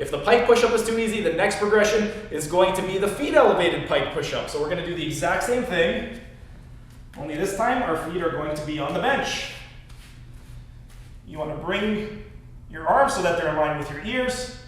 If the pike push-up is too easy, the next progression is going to be the feet elevated pike push-up. So we're going to do the exact same thing, only this time our feet are going to be on the bench. You want to bring your arms so that they're aligned with your ears.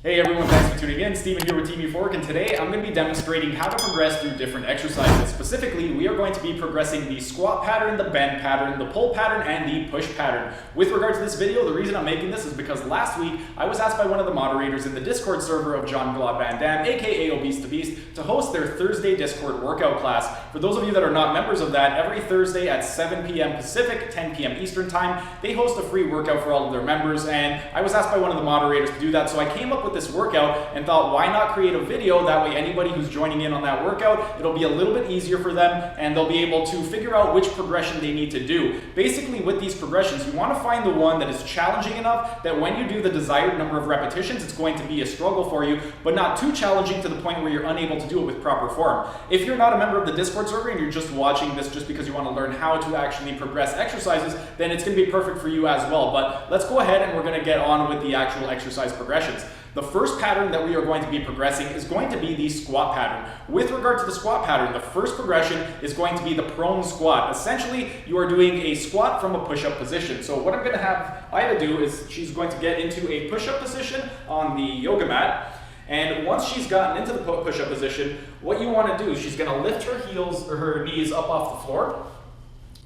Hey everyone, thanks for tuning in. Steven here with Team Euphoric, and today I'm going to be demonstrating how to progress through different exercises. Specifically, we are going to be progressing the squat pattern, the bend pattern, the pull pattern, and the push pattern. With regard to this video, the reason I'm making this is because last week I was asked by one of the moderators in the Discord server of John Glad Van Dam, aka ObesetoBeast, to host their Thursday Discord workout class. For those of you that are not members of that, every Thursday at 7 p.m. Pacific, 10 p.m. Eastern Time, they host a free workout for all of their members, and I was asked by one of the moderators to do that, so I came up with this workout and thought, why not create a video? That way anybody who's joining in on that workout, it'll be a little bit easier for them and they'll be able to figure out which progression they need to do. Basically, with these progressions, you want to find the one that is challenging enough that when you do the desired number of repetitions, it's going to be a struggle for you, but not too challenging to the point where you're unable to do it with proper form. If you're not a member of the Discord server and you're just watching this just because you want to learn how to actually progress exercises, then it's going to be perfect for you as well. But let's go ahead and we're going to get on with the actual exercise progressions. The first pattern that we are going to be progressing is going to be the squat pattern. With regard to the squat pattern, the first progression is going to be the prone squat. Essentially, you are doing a squat from a push-up position. So what I'm going to have Ida do is she's going to get into a push-up position on the yoga mat. And once she's gotten into the push-up position, what you want to do is she's going to lift her heels or her knees up off the floor.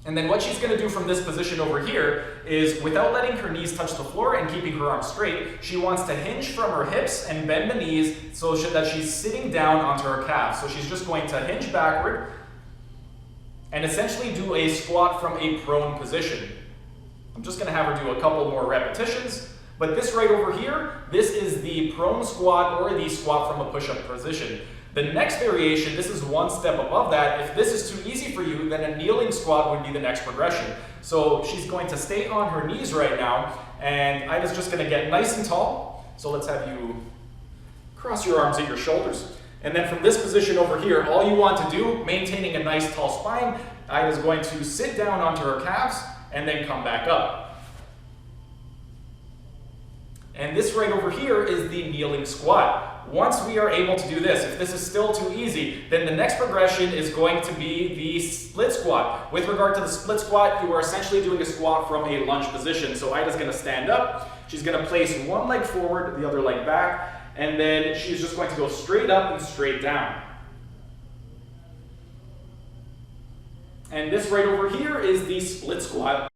And then what she's going to do from this position over here is, without letting her knees touch the floor and keeping her arms straight, she wants to hinge from her hips and bend the knees so that she's sitting down onto her calves. So she's just going to hinge backward and essentially do a squat from a prone position. I'm just going to have her do a couple more repetitions. But this right over here, this is the prone squat or the squat from a push-up position. The next variation, this is one step above that. If this is too easy for you, then a kneeling squat would be the next progression. So she's going to stay on her knees right now, and Ida's just going to get nice and tall. So let's have you cross your arms at your shoulders. And then from this position over here, all you want to do, maintaining a nice tall spine, Ida's going to sit down onto her calves and then come back up. And this right over here is the kneeling squat. Once we are able to do this, if this is still too easy, then the next progression is going to be the split squat. With regard to the split squat, you are essentially doing a squat from a lunge position. So Ida's going to stand up, she's going to place one leg forward, the other leg back, and then she's just going to go straight up and straight down. And this right over here is the split squat.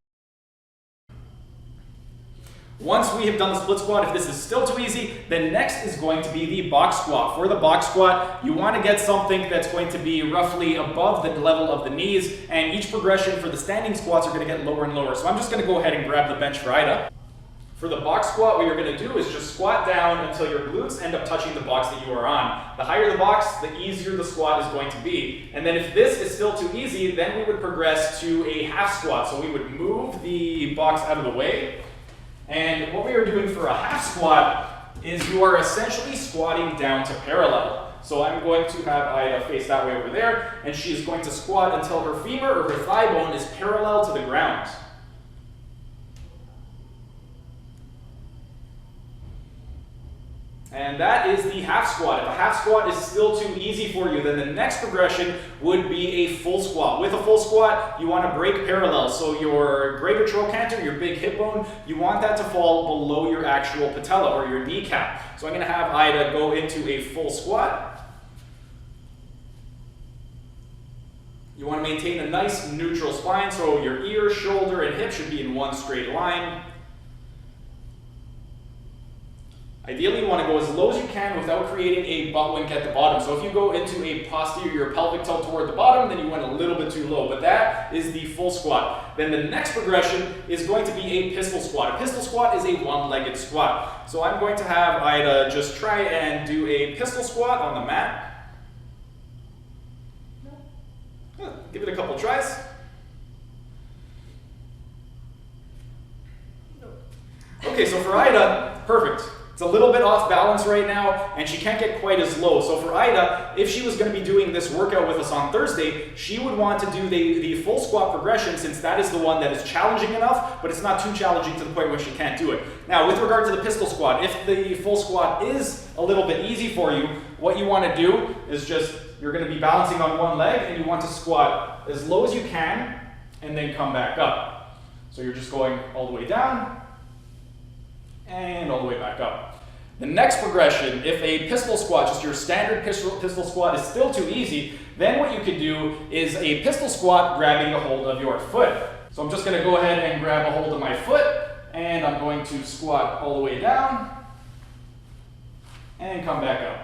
Once we have done the split squat, if this is still too easy, then next is going to be the box squat. For the box squat, you want to get something that's going to be roughly above the level of the knees, and each progression for the standing squats are going to get lower and lower. So I'm just going to go ahead and grab the bench for Ida. For the box squat, what you're going to do is just squat down until your glutes end up touching the box that you are on. The higher the box, the easier the squat is going to be. And then if this is still too easy, then we would progress to a half squat. So we would move the box out of the way. And what we are doing for a half squat is you are essentially squatting down to parallel. So I'm going to have Ida face that way over there, and she's going to squat until her femur or her thigh bone is parallel to the ground. And that is the half squat. If a half squat is still too easy for you, then the next progression would be a full squat. With a full squat, you want to break parallel. So your greater trochanter, your big hip bone, you want that to fall below your actual patella or your kneecap. So I'm going to have Ida go into a full squat. You want to maintain a nice neutral spine, so your ear, shoulder, and hip should be in one straight line. Ideally, you want to go as low as you can without creating a butt wink at the bottom. So if you go into a posterior pelvic tilt toward the bottom, then you went a little bit too low. But that is the full squat. Then the next progression is going to be a pistol squat. A pistol squat is a one-legged squat. So I'm going to have Ida just try and do a pistol squat on the mat. Give it a couple tries. Okay, so for Ida, perfect. It's a little bit off balance right now, and she can't get quite as low. So for Ida, if she was going to be doing this workout with us on Thursday, she would want to do the full squat progression, since that is the one that is challenging enough, but it's not too challenging to the point where she can't do it. Now, with regard to the pistol squat, if the full squat is a little bit easy for you, what you want to do is you're going to be balancing on one leg, and you want to squat as low as you can, and then come back up. So you're just going all the way down, and all the way back up. The next progression, if a pistol squat, just your standard pistol squat, is still too easy, then what you could do is a pistol squat grabbing a hold of your foot. So I'm just going to go ahead and grab a hold of my foot, and I'm going to squat all the way down, and come back up.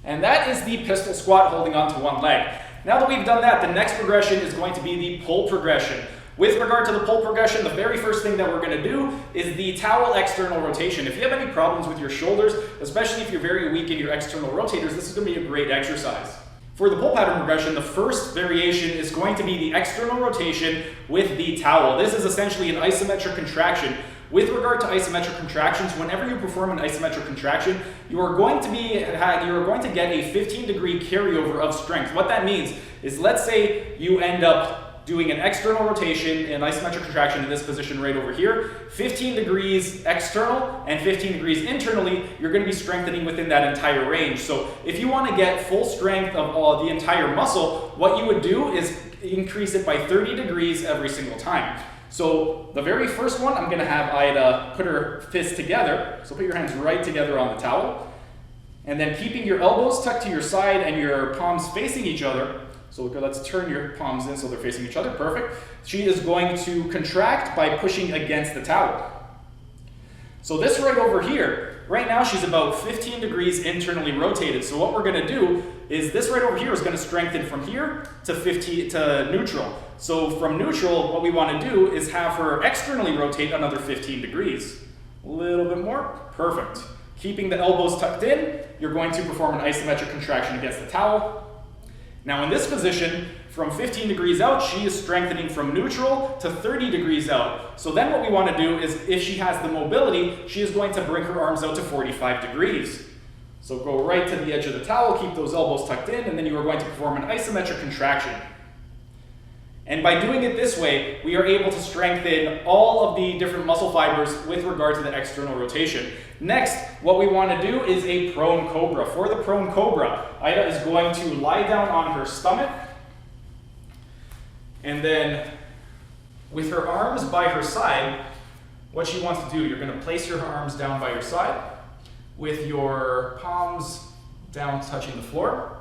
And that is the pistol squat holding onto one leg. Now that we've done that, the next progression is going to be the pull progression. With regard to the pull progression, the very first thing that we're going to do is the towel external rotation. If you have any problems with your shoulders, especially if you're very weak in your external rotators, this is going to be a great exercise. For the pull pattern progression, the first variation is going to be the external rotation with the towel. This is essentially an isometric contraction. With regard to isometric contractions, whenever you perform an isometric contraction, you are going to get a 15-degree carryover of strength. What that means is, let's say you end up doing an external rotation, an isometric contraction in this position right over here, 15 degrees external and 15 degrees internally, you're going to be strengthening within that entire range. So if you want to get full strength of the entire muscle, what you would do is increase it by 30 degrees every single time. So the very first one, I'm going to have Ida put her fists together. So put your hands right together on the towel. And then keeping your elbows tucked to your side and your palms facing each other. So let's turn your palms in so they're facing each other. Perfect. She is going to contract by pushing against the towel. So this right over here, right now she's about 15 degrees internally rotated. So what we're going to do is this right over here is going to strengthen from here to neutral. So from neutral, what we want to do is have her externally rotate another 15 degrees. A little bit more. Perfect. Keeping the elbows tucked in, you're going to perform an isometric contraction against the towel. Now in this position, from 15 degrees out, she is strengthening from neutral to 30 degrees out. So then what we want to do is, if she has the mobility, she is going to bring her arms out to 45 degrees. So go right to the edge of the towel, keep those elbows tucked in, and then you are going to perform an isometric contraction. And by doing it this way, we are able to strengthen all of the different muscle fibers with regard to the external rotation. Next, what we want to do is a prone cobra. For the prone cobra, Ida is going to lie down on her stomach, and then with her arms by her side, what she wants to do, you're going to place your arms down by your side with your palms down touching the floor.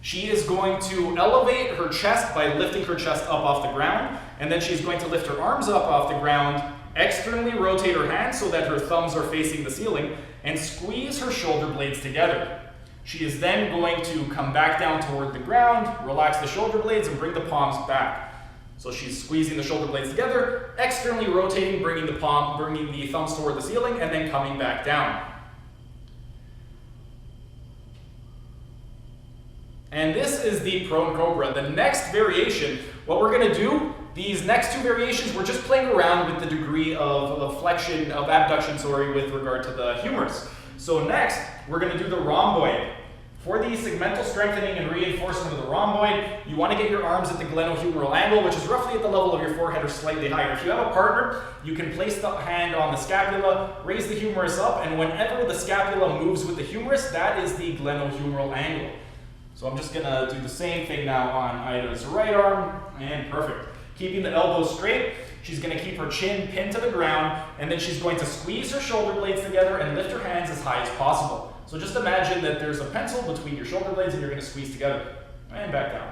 She is going to elevate her chest by lifting her chest up off the ground, and then she's going to lift her arms up off the ground, externally rotate her hands so that her thumbs are facing the ceiling, and squeeze her shoulder blades together. She is then going to come back down toward the ground, relax the shoulder blades, and bring the palms back. So she's squeezing the shoulder blades together, externally rotating, bringing the thumbs toward the ceiling, and then coming back down. And this is the prone cobra. The next variation, what we're going to do, these next two variations, we're just playing around with the degree of abduction, with regard to the humerus. So next, we're going to do the rhomboid. For the segmental strengthening and reinforcement of the rhomboid, you want to get your arms at the glenohumeral angle, which is roughly at the level of your forehead or slightly higher. If you have a partner, you can place the hand on the scapula, raise the humerus up, and whenever the scapula moves with the humerus, that is the glenohumeral angle. So I'm just going to do the same thing now on Ida's right arm, and perfect. Keeping the elbows straight, she's going to keep her chin pinned to the ground, and then she's going to squeeze her shoulder blades together and lift her hands as high as possible. So just imagine that there's a pencil between your shoulder blades and you're going to squeeze together, and back down.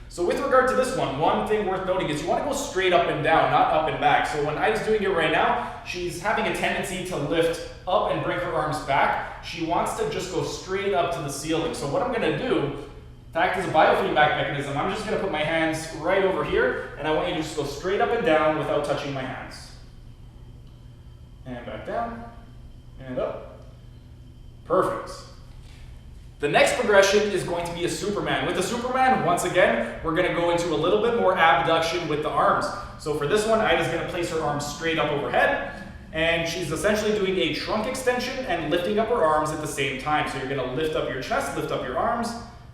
So with regard to this one thing worth noting is you want to go straight up and down, not up and back. So when Ida's doing it right now, she's having a tendency to lift up and bring her arms back. She wants to just go straight up to the ceiling. So what I'm going to do, to act as a biofeedback mechanism, I'm just going to put my hands right over here, and I want you to just go straight up and down without touching my hands. And back down, and up. Perfect. The next progression is going to be a Superman. With the Superman, once again, we're going to go into a little bit more abduction with the arms. So for this one, Ida's going to place her arms straight up overhead, and she's essentially doing a trunk extension and lifting up her arms at the same time. So you're going to lift up your chest, lift up your arms,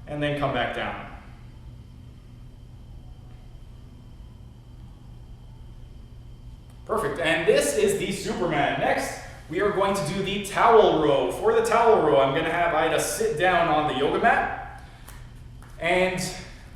and then come back down. Perfect, and this is the Superman. Next, we are going to do the towel row. For the towel row, I'm going to have Ida sit down on the yoga mat. And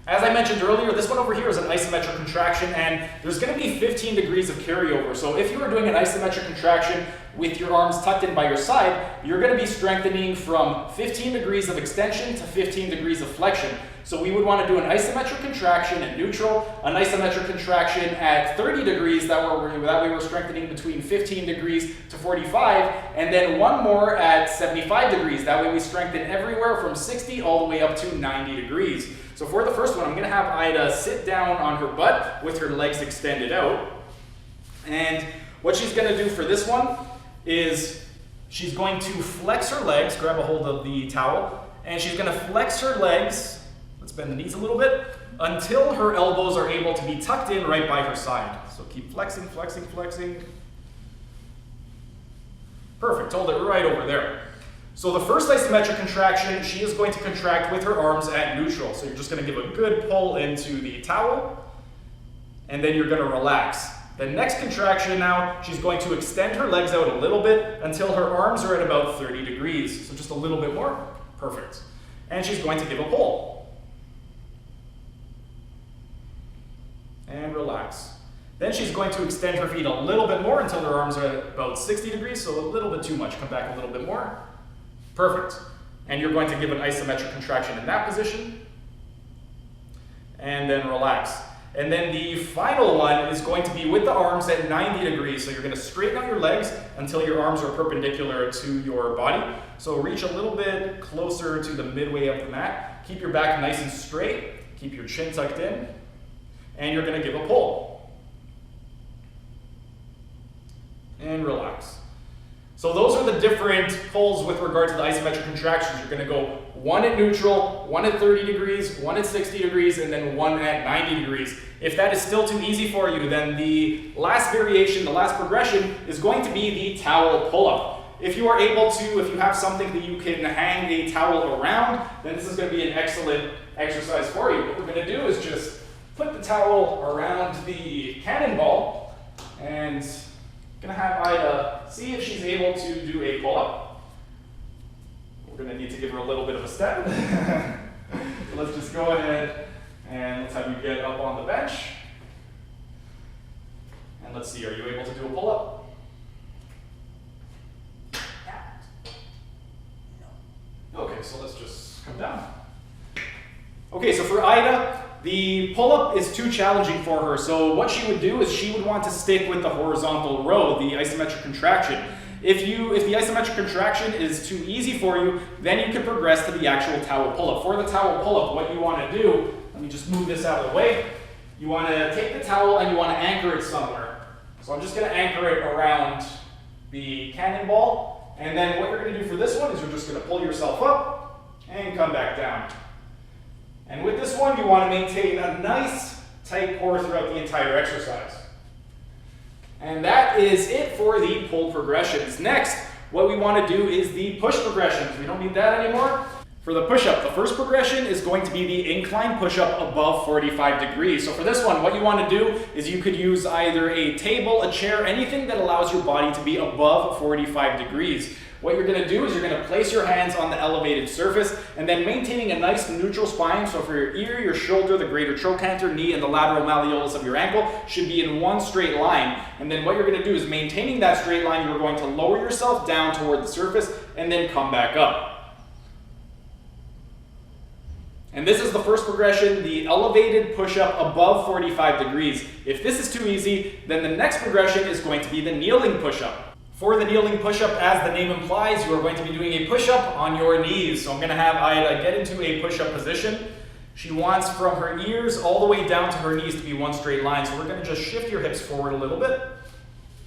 as I mentioned earlier, this one over here is an isometric contraction, and there's going to be 15 degrees of carryover. So if you are doing an isometric contraction with your arms tucked in by your side, you're going to be strengthening from 15 degrees of extension to 15 degrees of flexion. So we would want to do an isometric contraction at neutral, an isometric contraction at 30 degrees, that way we're strengthening between 15 degrees to 45, and then one more at 75 degrees. That way we strengthen everywhere from 60 all the way up to 90 degrees. So for the first one, I'm going to have Ida sit down on her butt with her legs extended out. And what she's going to do for this one is she's going to flex her legs, grab a hold of the towel, and she's going to flex her legs, let's bend the knees a little bit, until her elbows are able to be tucked in right by her side. So keep flexing, flexing, flexing. Perfect, hold it right over there. So the first isometric contraction, she is going to contract with her arms at neutral. So you're just going to give a good pull into the towel, and then you're going to relax. The next contraction now, she's going to extend her legs out a little bit until her arms are at about 30 degrees. So just a little bit more. Perfect. And she's going to give a pull. And relax. Then she's going to extend her feet a little bit more until her arms are at about 60 degrees, so a little bit too much. Come back a little bit more. Perfect. And you're going to give an isometric contraction in that position. And then relax. And then the final one is going to be with the arms at 90 degrees. So you're going to straighten out your legs until your arms are perpendicular to your body. So reach a little bit closer to the midway of the mat. Keep your back nice and straight. Keep your chin tucked in. And you're going to give a pull. And relax. So those are the different pulls with regard to the isometric contractions. You're going to go one at neutral, one at 30 degrees, one at 60 degrees, and then one at 90 degrees. If that is still too easy for you, then the last variation, the last progression, is going to be the towel pull-up. If you are able to, if you have something that you can hang a towel around, then this is going to be an excellent exercise for you. What we're going to do is just put the towel around the cannonball, and I'm going to have Ida see if she's able to do a pull-up. We're going to need to give her a little bit of a step. So let's just go ahead and let's have you get up on the bench. And let's see, are you able to do a pull-up? Okay, so let's just come down. Okay, so for Ida, the pull-up is too challenging for her, so what she would do is she would want to stick with the horizontal row, the isometric contraction. If the isometric contraction is too easy for you, then you can progress to the actual towel pull-up. For the towel pull-up, what you want to do, let me just move this out of the way, you want to take the towel and you want to anchor it somewhere. So I'm just going to anchor it around the cannonball, and then what you're going to do for this one is you're just going to pull yourself up and come back down. And with this one, you want to maintain a nice tight core throughout the entire exercise. And that is it for the pull progressions. Next, what we want to do is the push progressions. We don't need that anymore. For the push-up, the first progression is going to be the incline push-up above 45 degrees. So for this one, what you want to do is you could use either a table, a chair, anything that allows your body to be above 45 degrees. What you're going to do is you're going to place your hands on the elevated surface and then maintaining a nice neutral spine. So for your ear, your shoulder, the greater trochanter, knee, and the lateral malleolus of your ankle should be in one straight line. And then what you're going to do is maintaining that straight line, you're going to lower yourself down toward the surface and then come back up. And this is the first progression, the elevated push-up above 45 degrees. If this is too easy, then the next progression is going to be the kneeling push-up. For the kneeling push-up, as the name implies, you are going to be doing a push-up on your knees. So I'm going to have Ida get into a push-up position. She wants from her ears all the way down to her knees to be one straight line. So we're going to just shift your hips forward a little bit.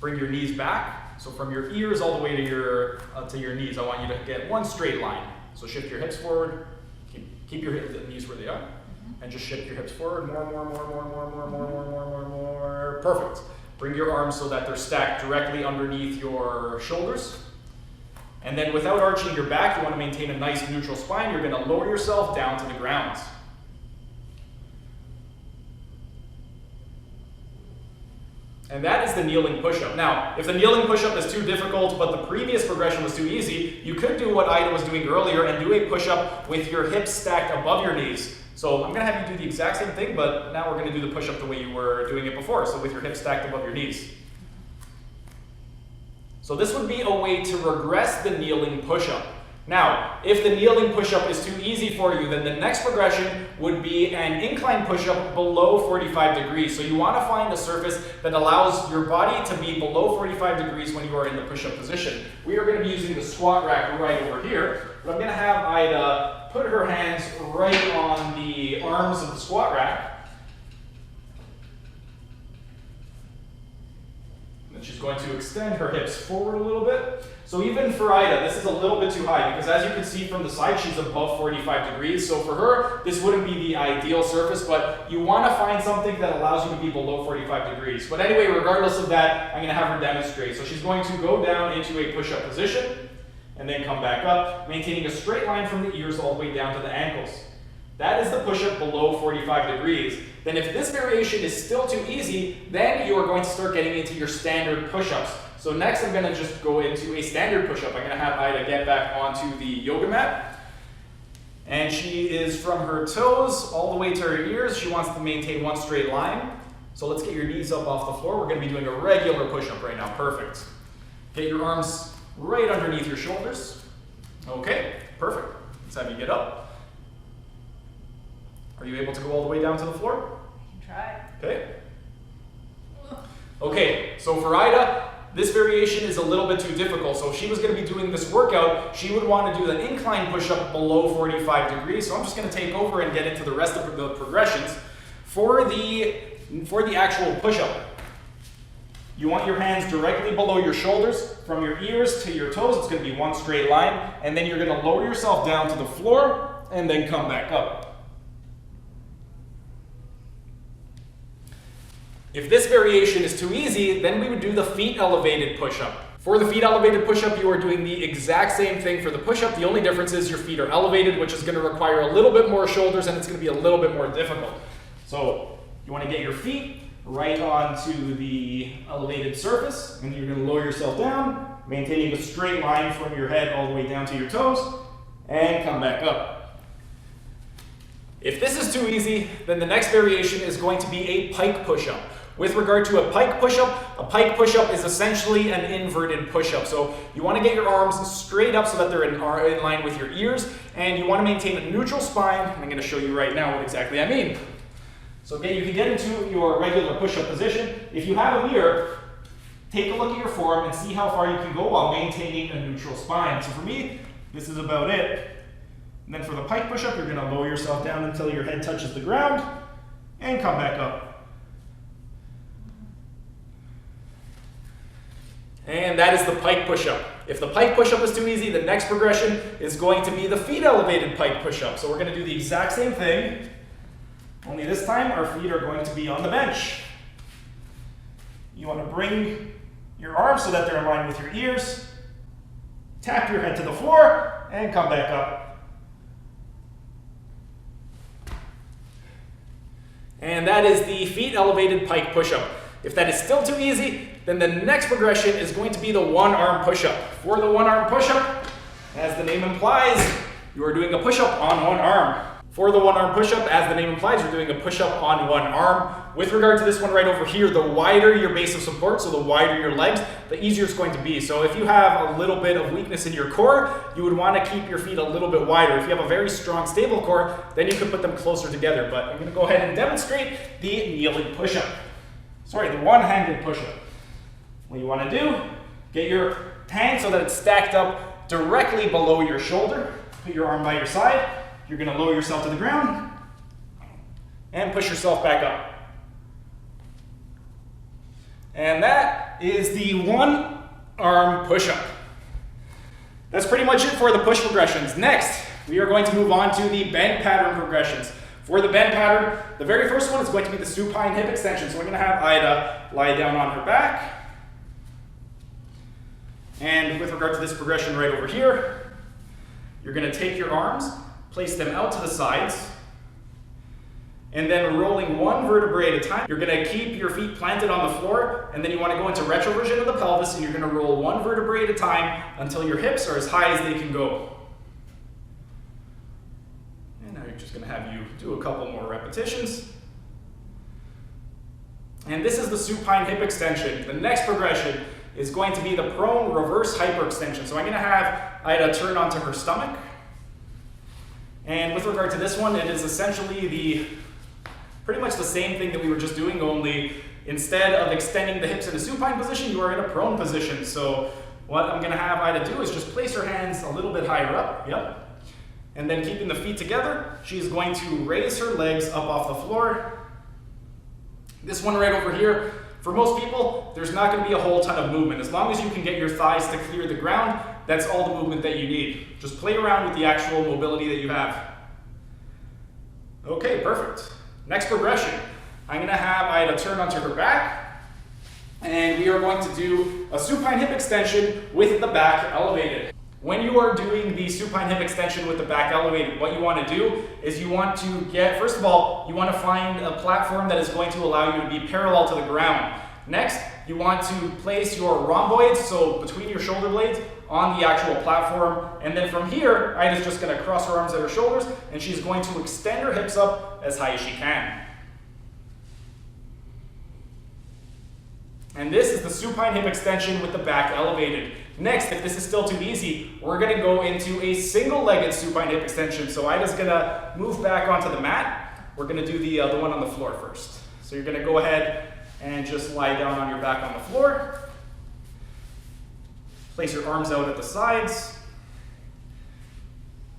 Bring your knees back. So from your ears all the way to your knees, I want you to get one straight line. So shift your hips forward, keep your knees where they are, and just shift your hips forward, more. Perfect. Bring your arms so that they're stacked directly underneath your shoulders. And then without arching your back, you want to maintain a nice neutral spine. You're going to lower yourself down to the ground. And that is the kneeling push-up. Now, if the kneeling push-up is too difficult, but the previous progression was too easy, you could do what Ida was doing earlier and do a push-up with your hips stacked above your knees. So I'm going to have you do the exact same thing, but now we're going to do the push-up the way you were doing it before, so with your hips stacked above your knees. So this would be a way to regress the kneeling push-up. Now, if the kneeling push-up is too easy for you, then the next progression would be an incline push-up below 45 degrees. So you want to find a surface that allows your body to be below 45 degrees when you are in the push-up position. We are going to be using the squat rack right over here, but I'm going to have Ida put her hands right on the arms of the squat rack. And she's going to extend her hips forward a little bit. So even for Ida, this is a little bit too high because as you can see from the side, she's above 45 degrees. So for her, this wouldn't be the ideal surface, but you want to find something that allows you to be below 45 degrees. But anyway, regardless of that, I'm going to have her demonstrate. So she's going to go down into a push-up position and then come back up, maintaining a straight line from the ears all the way down to the ankles. That is the push-up below 45 degrees. Then if this variation is still too easy, then you are going to start getting into your standard push-ups. So next I'm going to just go into a standard push-up. I'm going to have Ida get back onto the yoga mat. And she is from her toes all the way to her ears. She wants to maintain one straight line. So let's get your knees up off the floor. We're going to be doing a regular push-up right now. Perfect. Get your arms right underneath your shoulders. Okay, perfect. Let's have you get up. Are you able to go all the way down to the floor? I can try. Okay. Okay, so for Ida, this variation is a little bit too difficult. So if she was going to be doing this workout, she would want to do the incline push-up below 45 degrees. So I'm just going to take over and get into the rest of the progressions. For the actual push-up, you want your hands directly below your shoulders, from your ears to your toes. It's going to be one straight line. And then you're going to lower yourself down to the floor and then come back up. If this variation is too easy, then we would do the feet elevated push-up. For the feet elevated push-up, you are doing the exact same thing for the push-up. The only difference is your feet are elevated, which is going to require a little bit more shoulders and it's going to be a little bit more difficult. So you want to get your feet right onto the elevated surface and you're going to lower yourself down, maintaining a straight line from your head all the way down to your toes and come back up. If this is too easy, then the next variation is going to be a pike push-up. With regard to a pike push-up is essentially an inverted push-up. So you want to get your arms straight up so that they're in line with your ears, and you want to maintain a neutral spine. I'm going to show you right now what exactly I mean. So again, you can get into your regular push-up position. If you have a mirror, take a look at your form and see how far you can go while maintaining a neutral spine. So for me, this is about it. And then for the pike push-up, you're going to lower yourself down until your head touches the ground and come back up. And that is the pike push-up. If the pike push-up is too easy, the next progression is going to be the feet elevated pike push-up. So we're going to do the exact same thing, only this time our feet are going to be on the bench. You want to bring your arms so that they're in line with your ears, tap your head to the floor, and come back up. And that is the feet elevated pike push-up. If that is still too easy, then the next progression is going to be the one-arm push-up. For the one-arm push-up, as the name implies, you are doing a push-up on one arm. For the one-arm push-up, as the name implies, you're doing a push-up on one arm. With regard to this one right over here, the wider your base of support, so the wider your legs, the easier it's going to be. So if you have a little bit of weakness in your core, you would want to keep your feet a little bit wider. If you have a very strong, stable core, then you could put them closer together. But I'm going to go ahead and demonstrate the kneeling push-up. Sorry, the one-handed push-up. What you want to do, get your hand so that it's stacked up directly below your shoulder. Put your arm by your side. You're going to lower yourself to the ground and push yourself back up. And that is the one-arm push-up. That's pretty much it for the push progressions. Next, we are going to move on to the bend pattern progressions. For the bend pattern, the very first one is going to be the supine hip extension. So we're going to have Ida lie down on her back. And with regard to this progression right over here, you're going to take your arms, place them out to the sides, and then rolling one vertebrae at a time. You're going to keep your feet planted on the floor, and then you want to go into retroversion of the pelvis, and you're going to roll one vertebrae at a time until your hips are as high as they can go. And now you're just going to have you do a couple more repetitions. And this is the supine hip extension. The next progression is going to be the prone reverse hyperextension. So I'm going to have Ida turn onto her stomach. And with regard to this one, it is essentially pretty much the same thing that we were just doing, only instead of extending the hips in a supine position, you are in a prone position. So what I'm going to have Ida do is just place her hands a little bit higher up. Yep. And then keeping the feet together, she's going to raise her legs up off the floor. This one right over here, for most people, there's not going to be a whole ton of movement. As long as you can get your thighs to clear the ground, that's all the movement that you need. Just play around with the actual mobility that you have. Okay, perfect. Next progression, I'm going to have Ida turn onto her back, and we are going to do a supine hip extension with the back elevated. When you are doing the supine hip extension with the back elevated, what you want to do is you want to get, first of all, you want to find a platform that is going to allow you to be parallel to the ground. Next, you want to place your rhomboids, so between your shoulder blades, on the actual platform. And then from here, Ida's just going to cross her arms at her shoulders, and she's going to extend her hips up as high as she can. And this is the supine hip extension with the back elevated. Next, if this is still too easy, we're going to go into a single-legged supine hip extension. So Ida's going to move back onto the mat. We're going to do the one on the floor first. So you're going to go ahead and just lie down on your back on the floor. Place your arms out at the sides.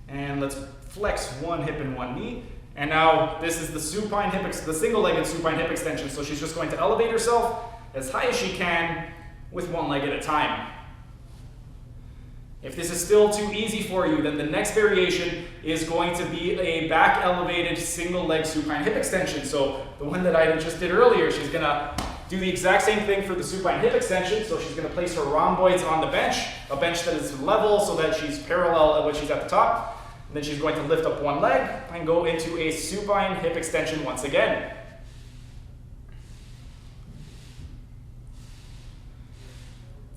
And let's flex one hip and one knee. And now this is the supine hip, the single-legged supine hip extension. So she's just going to elevate herself as high as she can with one leg at a time. If this is still too easy for you, then the next variation is going to be a back elevated single leg supine hip extension. So the one that I just did earlier, she's going to do the exact same thing for the supine hip extension. So she's going to place her rhomboids on the bench, a bench that is level so that she's parallel when she's at the top. And then she's going to lift up one leg and go into a supine hip extension once again.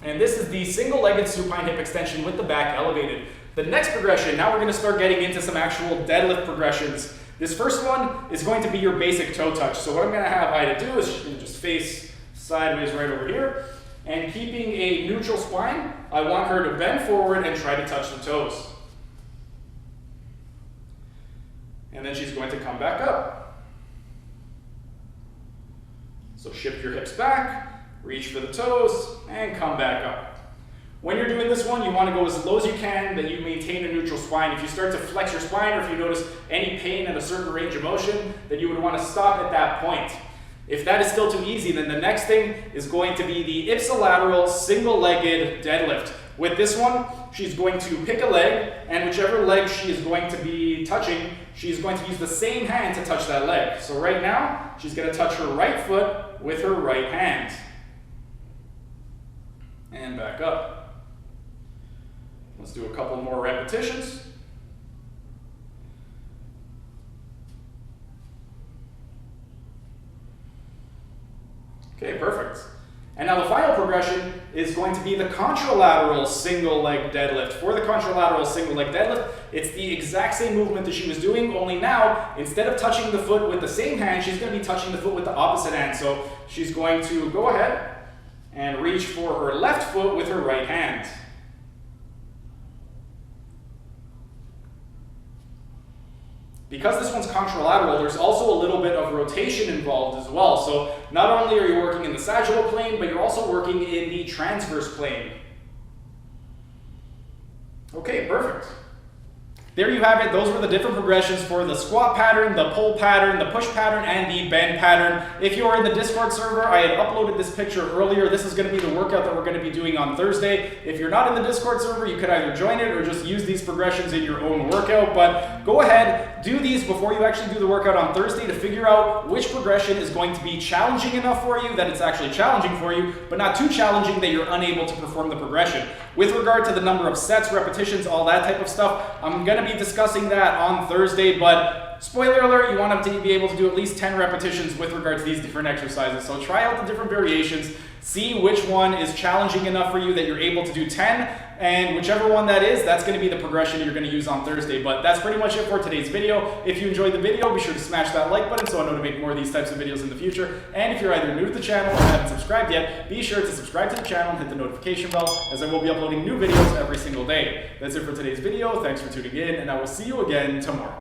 And this is the single-legged supine hip extension with the back elevated. The next progression, now we're going to start getting into some actual deadlift progressions. This first one is going to be your basic toe touch. So what I'm going to have Ida do is she's going to just face sideways right over here. And keeping a neutral spine, I want her to bend forward and try to touch the toes. And then she's going to come back up. So shift your hips back. Reach for the toes, and come back up. When you're doing this one, you want to go as low as you can, that you maintain a neutral spine. If you start to flex your spine, or if you notice any pain at a certain range of motion, then you would want to stop at that point. If that is still too easy, then the next thing is going to be the ipsilateral single-legged deadlift. With this one, she's going to pick a leg, and whichever leg she is going to be touching, she's going to use the same hand to touch that leg. So right now, she's going to touch her right foot with her right hand. And back up. Let's do a couple more repetitions. Okay, perfect. And now the final progression is going to be the contralateral single leg deadlift. For the contralateral single leg deadlift, it's the exact same movement that she was doing, only now, instead of touching the foot with the same hand, she's going to be touching the foot with the opposite hand. So she's going to go ahead and reach for her left foot with her right hand. Because this one's contralateral, there's also a little bit of rotation involved as well. So not only are you working in the sagittal plane, but you're also working in the transverse plane. Okay, perfect. There you have it. Those were the different progressions for the squat pattern, the pull pattern, the push pattern, and the bend pattern. If you are in the Discord server, I had uploaded this picture earlier. This is going to be the workout that we're going to be doing on Thursday. If you're not in the Discord server, you could either join it or just use these progressions in your own workout. But go ahead, do these before you actually do the workout on Thursday to figure out which progression is going to be challenging enough for you that it's actually challenging for you, but not too challenging that you're unable to perform the progression. With regard to the number of sets, repetitions, all that type of stuff, I'm going to be discussing that on Thursday, but spoiler alert, you want to be able to do at least 10 repetitions with regard to these different exercises. So try out the different variations, see which one is challenging enough for you that you're able to do 10, and whichever one that is, that's going to be the progression you're going to use on Thursday. But that's pretty much it for today's video. If you enjoyed the video, be sure to smash that like button so I know to make more of these types of videos in the future. And if you're either new to the channel or haven't subscribed yet, be sure to subscribe to the channel and hit the notification bell, as I will be uploading new videos every single day. That's it for today's video. Thanks for tuning in, and I will see you again tomorrow.